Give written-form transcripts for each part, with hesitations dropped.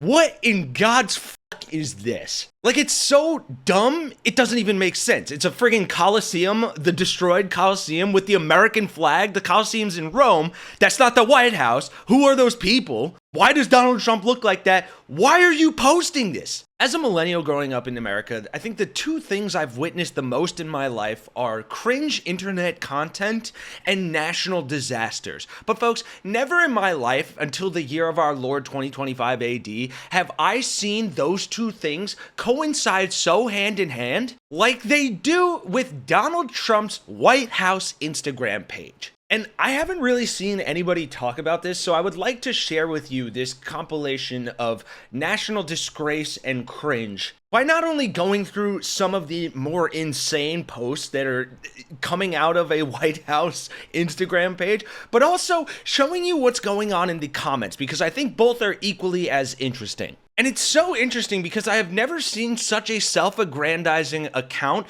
What in God's fuck is this? Like, it's so dumb, it doesn't even make sense. It's a friggin' Colosseum, the destroyed Colosseum with the American flag. The Colosseum's in Rome. That's not the White House. Who are those people? Why does Donald Trump look like that? Why are you posting this? As a millennial growing up in America, I think the two things I've witnessed the most in my life are cringe internet content and national disasters. But folks, never in my life until the year of our Lord 2025 AD have I seen those two things coincide so hand in hand like they do with Donald Trump's White House Instagram page. And I haven't really seen anybody talk about this, so I would like to share with you this compilation of national disgrace and cringe by not only going through some of the more insane posts that are coming out of a White House Instagram page, but also showing you what's going on in the comments, because I think both are equally as interesting. And it's so interesting because I have never seen such a self-aggrandizing account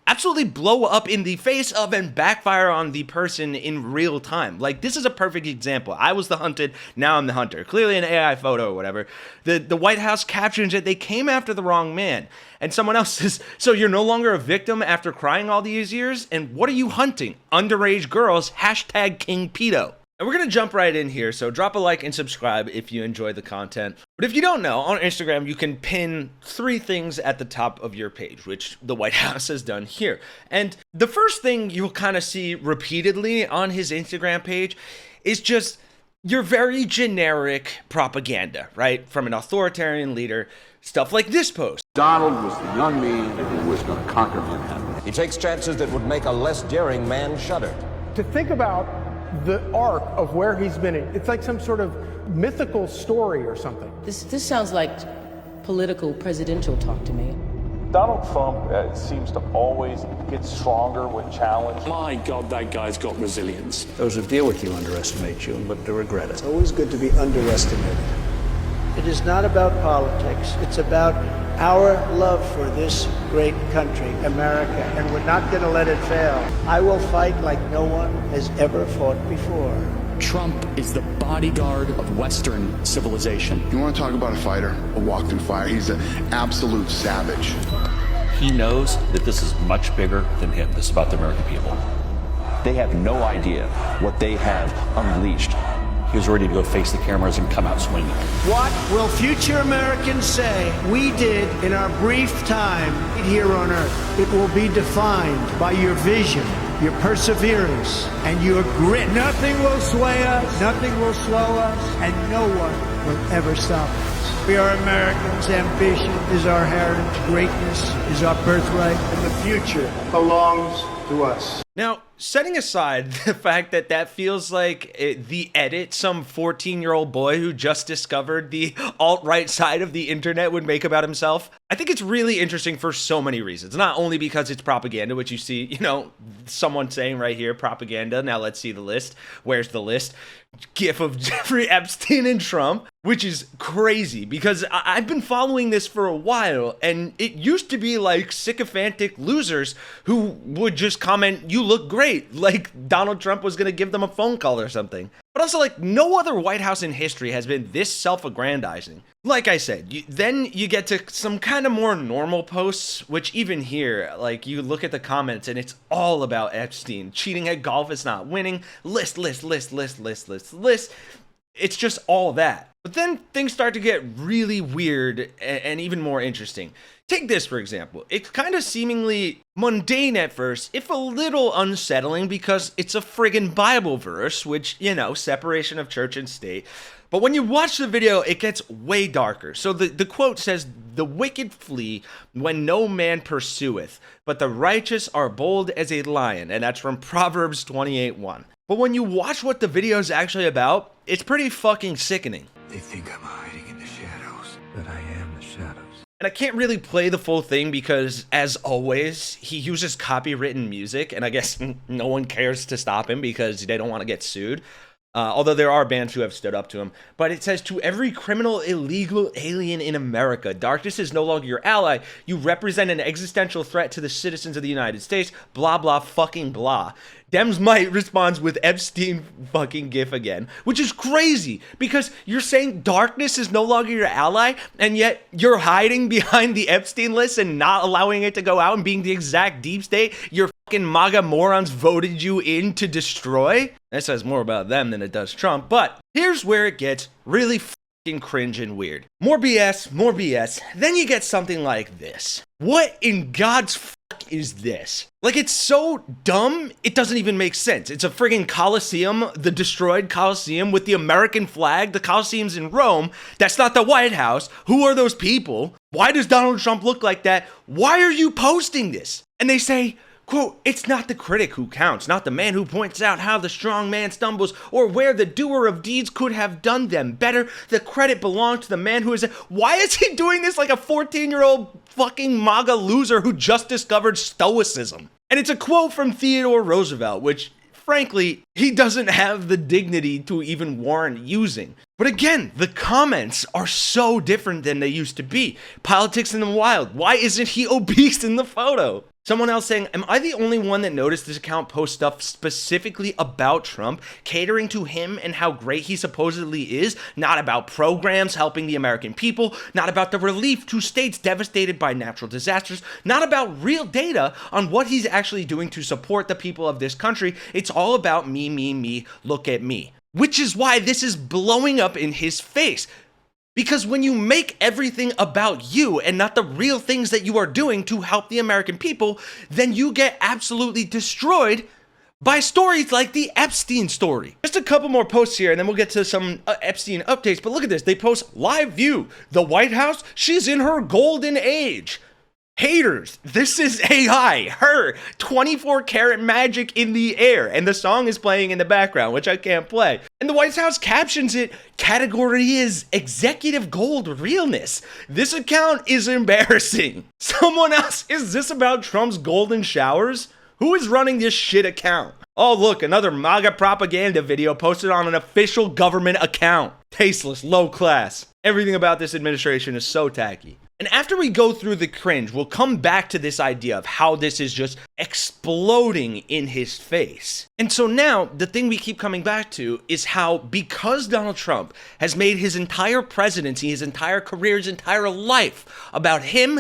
absolutely blow up in the face of and backfire on the person in real time. Like, this is a perfect example. I was the hunted, now I'm the hunter. Clearly an AI photo or whatever. The White House captions it, they came after the wrong man. And someone else says, so you're no longer a victim after crying all these years? And what are you hunting? Underage girls, hashtag King Pedo. And we're going to jump right in here, so drop a like and subscribe if you enjoy the content. But if you don't know, on Instagram, you can pin 3 things at the top of your page, which the White House has done here. And the first thing you'll kind of see repeatedly on his Instagram page is just your very generic propaganda, right? From an authoritarian leader, stuff like this post. Donald was the young man who was going to conquer Manhattan. He takes chances that would make a less daring man shudder. To think about the arc of where he's been in, it's like some sort of mythical story or something. This sounds like political presidential talk to me. Donald Trump seems to always get stronger when challenged. My God, that guy's got resilience. Those who deal with you underestimate you and live to regret it. It's always good to be underestimated. It is not about politics. It's about our love for this great country, America, and we're not going to let it fail. I will fight like no one has ever fought before. Trump is the bodyguard of Western civilization. You want to talk about a fighter, a walk through fire? He's an absolute savage. He knows that this is much bigger than him. This is about the American people. They have no idea what they have unleashed. He was ready to go face the cameras and come out swinging. What will future Americans say we did in our brief time here on Earth? It will be defined by your vision, your perseverance, and your grit. Nothing will sway us, nothing will slow us, and no one will ever stop us. We are Americans. Ambition is our heritage. Greatness is our birthright. And the future belongs to us. Now, setting aside the fact that that feels like the edit some 14-year-old boy who just discovered the alt-right side of the internet would make about himself, I think it's really interesting for so many reasons. Not only because it's propaganda, which you see, you know, someone saying right here, propaganda. Now let's see the list. Where's the list? GIF of Jeffrey Epstein and Trump, which is crazy because I've been following this for a while, and it used to be like sycophantic losers who would just comment, "You look great," like Donald Trump was going to give them a phone call or something. But also, like, no other White House in history has been this self-aggrandizing. Like I said, then you get to some kind of more normal posts, which even here, like, you look at the comments and it's all about Epstein. Cheating at golf is not winning. List. It's just all that. But then things start to get really weird and even more interesting. Take this, for example. It's kind of seemingly mundane at first, if a little unsettling, because it's a friggin' Bible verse, which, you know, separation of church and state. But when you watch the video, it gets way darker. So the quote says, "The wicked flee when no man pursueth, but the righteous are bold as a lion." And that's from Proverbs 28:1. But when you watch what the video is actually about, it's pretty fucking sickening. They think I'm hiding in the shadows, but I am the shadows. And I can't really play the full thing because, as always, he uses copywritten music, and I guess no one cares to stop him because they don't want to get sued. although there are bands who have stood up to him. But it says, to every criminal, illegal alien in America, darkness is no longer your ally. You represent an existential threat to the citizens of the United States. Blah, blah, fucking blah. Dems might responds with Epstein fucking gif again, which is crazy because you're saying darkness is no longer your ally, and yet you're hiding behind the Epstein list and not allowing it to go out and being the exact deep state your fucking MAGA morons voted you in to destroy. That says more about them than it does Trump, but here's where it gets really fucking cringe and weird. More BS, more BS. Then you get something like this. What in God's fuck is this? Like, it's so dumb, it doesn't even make sense. It's a friggin' Colosseum, the destroyed Colosseum with the American flag. The Colosseum's in Rome. That's not the White House. Who are those people? Why does Donald Trump look like that? Why are you posting this? And they say, quote, it's not the critic who counts, not the man who points out how the strong man stumbles or where the doer of deeds could have done them better. The credit belongs to the man who is... Why is he doing this like a 14-year-old fucking MAGA loser who just discovered stoicism? And it's a quote from Theodore Roosevelt, which, frankly, he doesn't have the dignity to even warrant using. But again, the comments are so different than they used to be. Politics in the wild. Why isn't he obese in the photo? Someone else saying, am I the only one that noticed this account post stuff specifically about Trump, catering to him and how great he supposedly is, not about programs helping the American people, not about the relief to states devastated by natural disasters, not about real data on what he's actually doing to support the people of this country. It's all about me, me, me, look at me. Which is why this is blowing up in his face. Because when you make everything about you and not the real things that you are doing to help the American people, then you get absolutely destroyed by stories like the Epstein story. Just a couple more posts here and then we'll get to some Epstein updates. But look at this. They post live view. The White House, she's in her golden age. Haters, this is AI, her, 24 karat magic in the air, and the song is playing in the background, which I can't play. And the White House captions it, category is executive gold realness. This account is embarrassing. Someone else, is this about Trump's golden showers? Who is running this shit account? Oh look, another MAGA propaganda video posted on an official government account. Tasteless, low class. Everything about this administration is so tacky. And after we go through the cringe, we'll come back to this idea of how this is just exploding in his face. And so now, the thing we keep coming back to is how, because Donald Trump has made his entire presidency, his entire career, his entire life about him,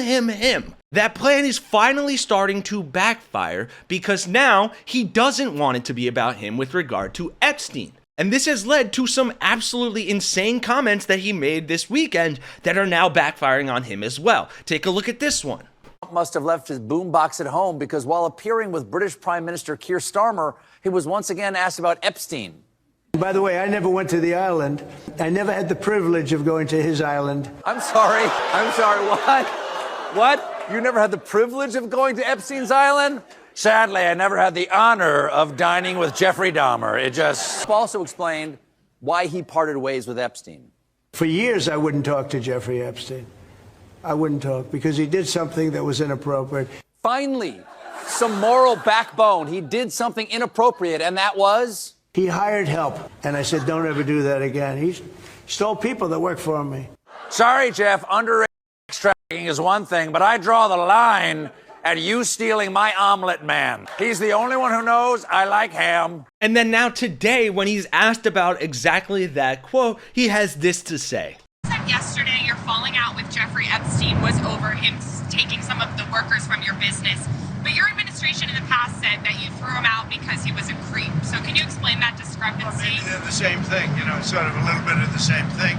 that plan is finally starting to backfire because now he doesn't want it to be about him with regard to Epstein. And this has led to some absolutely insane comments that he made this weekend that are now backfiring on him as well. Take a look at this one. Trump must have left his boombox at home because while appearing with British Prime Minister Keir Starmer, he was once again asked about Epstein. By the way, I never went to the island. I never had the privilege of going to his island. I'm sorry, what? What? You never had the privilege of going to Epstein's island? Sadly, I never had the honor of dining with Jeffrey Dahmer. It just... Also explained why he parted ways with Epstein. For years, I wouldn't talk to Jeffrey Epstein. I wouldn't talk because he did something that was inappropriate. Finally, some moral backbone. He did something inappropriate, and that was? He hired help, and I said, don't ever do that again. He stole people that work for me. Sorry, Jeff, underage trafficking is one thing, but I draw the line at you stealing my omelet man. He's the only one who knows I like ham. And then now today, when he's asked about exactly that quote, he has this to say. Said yesterday your falling out with Jeffrey Epstein was over him taking some of the workers from your business. But your administration in the past said that you threw him out because he was a creep. So can you explain that discrepancy? Well, maybe they're the same thing, sort of a little bit of the same thing.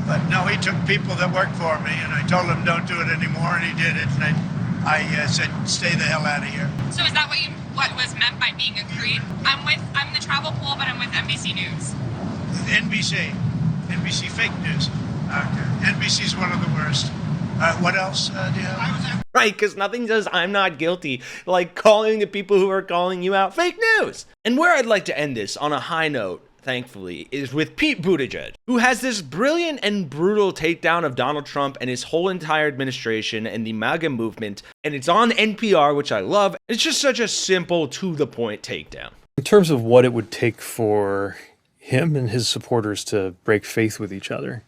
But no, he took people that worked for me, and I told him don't do it anymore, and he did it. And I said, stay the hell out of here. So is that what was meant by being a creep? I'm the travel pool, but I'm with NBC News. NBC fake news. NBC's one of the worst. What else do you have? Right, because nothing says I'm not guilty like calling the people who are calling you out fake news. And where I'd like to end this on a high note, thankfully, is with Pete Buttigieg, who has this brilliant and brutal takedown of Donald Trump and his whole entire administration and the MAGA movement. And it's on NPR, which I love. It's just such a simple, to-the-point takedown. In terms of what it would take for him and his supporters to break faith with each other,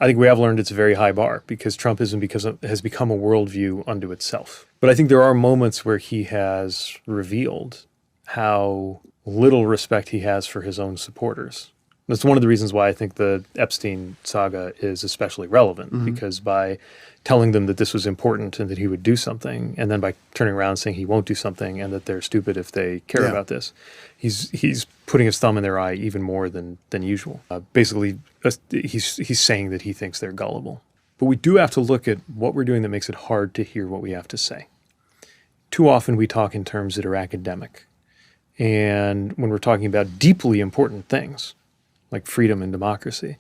I think we have learned it's a very high bar because Trumpism has become a worldview unto itself. But I think there are moments where he has revealed how little respect he has for his own supporters. That's one of the reasons why I think the Epstein saga is especially relevant, because by telling them that this was important and that he would do something, and then by turning around saying he won't do something and that they're stupid if they care about this, he's putting his thumb in their eye even more than usual. Basically, he's saying that he thinks they're gullible. But we do have to look at what we're doing that makes it hard to hear what we have to say. Too often we talk in terms that are academic. And when we're talking about deeply important things, like freedom and democracy,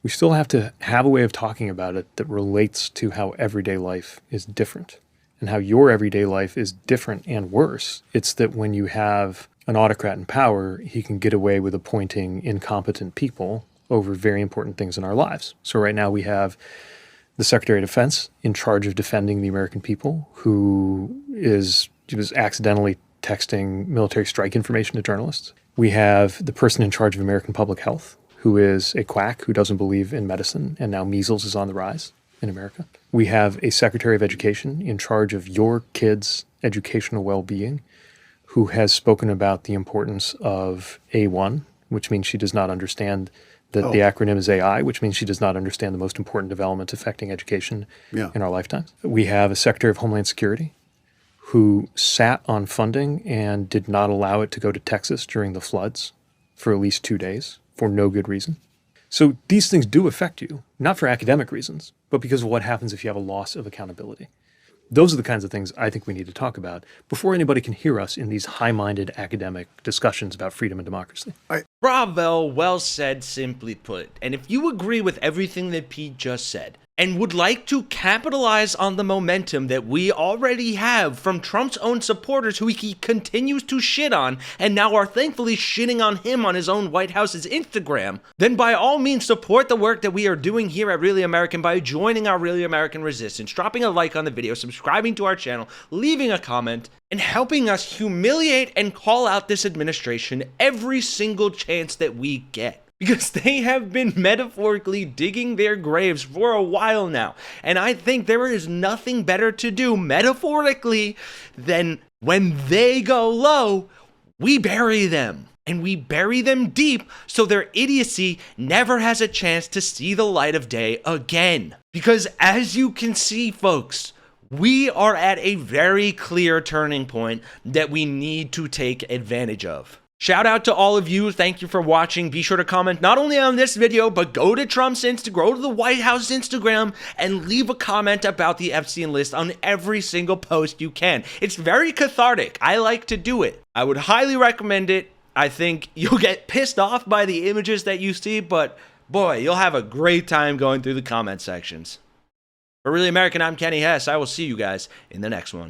we still have to have a way of talking about it that relates to how everyday life is different and how your everyday life is different and worse. It's that when you have an autocrat in power, he can get away with appointing incompetent people over very important things in our lives. So right now we have the Secretary of Defense in charge of defending the American people, who was accidentally texting military strike information to journalists. We have the person in charge of American public health, who is a quack who doesn't believe in medicine, and now measles is on the rise in America. We have a Secretary of Education in charge of your kids' educational well-being, who has spoken about the importance of A1, which means she does not understand that the acronym is AI, which means she does not understand the most important developments affecting education in our lifetimes. We have a Secretary of Homeland Security who sat on funding and did not allow it to go to Texas during the floods for at least 2 days for no good reason. So these things do affect you, not for academic reasons, but because of what happens if you have a loss of accountability. Those are the kinds of things I think we need to talk about before anybody can hear us in these high-minded academic discussions about freedom and democracy. Bravo, well said, simply put. And if you agree with everything that Pete just said, and would like to capitalize on the momentum that we already have from Trump's own supporters who he continues to shit on and now are thankfully shitting on him on his own White House's Instagram, then by all means support the work that we are doing here at Really American by joining our Really American Resistance, dropping a like on the video, subscribing to our channel, leaving a comment, and helping us humiliate and call out this administration every single chance that we get. Because they have been metaphorically digging their graves for a while now. And I think there is nothing better to do metaphorically than when they go low, we bury them. And we bury them deep so their idiocy never has a chance to see the light of day again. Because as you can see, folks, we are at a very clear turning point that we need to take advantage of. Shout out to all of you. Thank you for watching. Be sure to comment not only on this video, but go to Trump's Instagram, go to the White House Instagram, and leave a comment about the Epstein list on every single post you can. It's very cathartic. I like to do it. I would highly recommend it. I think you'll get pissed off by the images that you see, but boy, you'll have a great time going through the comment sections. For Really American, I'm Kenny Hess. I will see you guys in the next one.